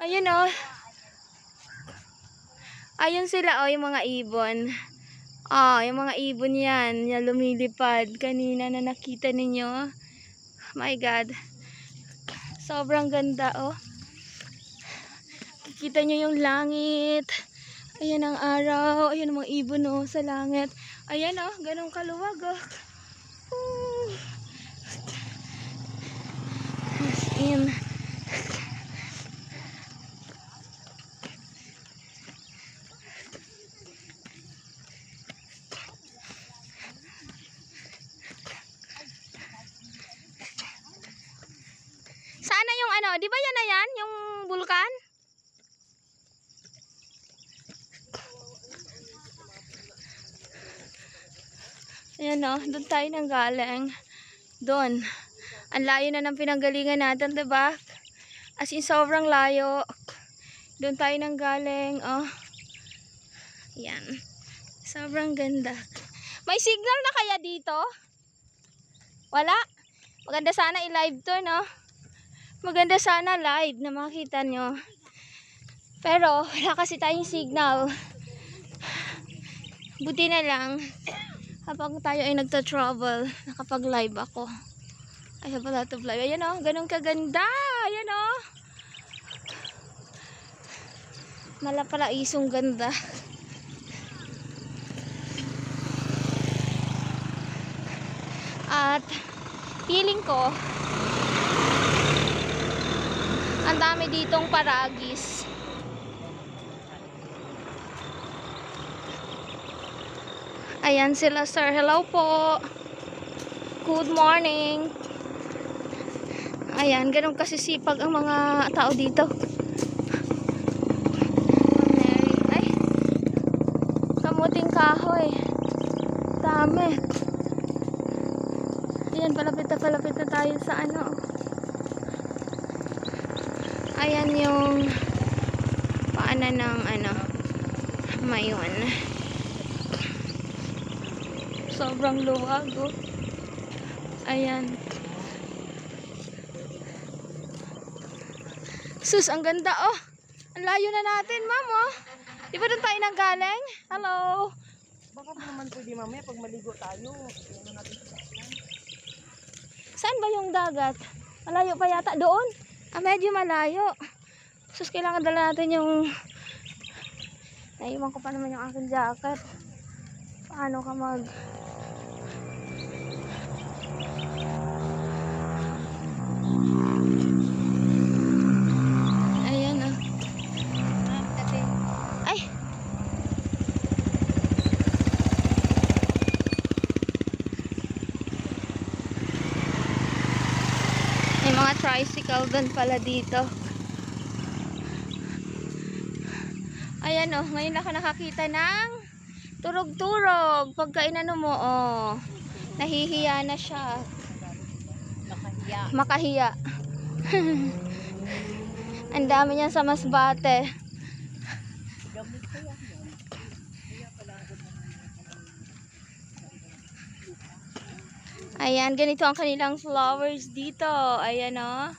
Ayun oh. Ayun sila oh, yung mga ibon. Yung mga ibon yan. Yan lumilipad. Kanina na nakita ninyo. My God. Sobrang ganda oh. Kikita nyo yung langit. Ayan ang araw. Ayan ang mga ibon oh, sa langit. Ayan oh, ganun kaluwag oh. As in. Sana yung ano, di ba yan na yan? Yung bulkan? Ayan o, doon tayo nang galing. Doon. Ang layo na ng pinanggalingan natin, diba? As in, sobrang layo. Doon tayo nang galing. Oh. Yan. Sobrang ganda. May signal na kaya dito? Wala? Maganda sana i-live to, no? Maganda sana live na makita nyo. Pero, wala kasi tayong signal. Buti na lang. Habang tayo ay nagta-travel, nakapag-live ako. I have a lot of live. Ayan o, ganun kaganda. Ayan o. Malapalaisong ganda. At, feeling ko, ang dami ditong paragis. Ayan sila, sir. Hello po. Good morning. Ayan, ganun kasi sipag ang mga tao dito. Ay, kamuting kahoy. Dami. Ayan, palapit na tayo sa ano. Ayan yung paanan ng ano, mayon. Sobrang luwag oh. Ayan. Sus, ang ganda oh. Ang layo na natin, ma'am oh. Di ba doon tayo nanggaling? Hello. Baka naman pwede mamaya pag maligo tayo. Saan ba yung dagat? Malayo pa yata doon. Medyo malayo. Sus, kailangan dala natin yung... Naiwan ko pa naman yung aking jacket. Paano ka mag... Ayan oh. Ay! May mga tricycle doon pala dito. Ayan oh, ngayon ako nakakita ng turog-turog. Pagka inano mo, oh, nahihiya na siya. Makahiya. Ang dami niyan sa Masbate. Ayan, ganito ang kanilang flowers dito. Ayan oh.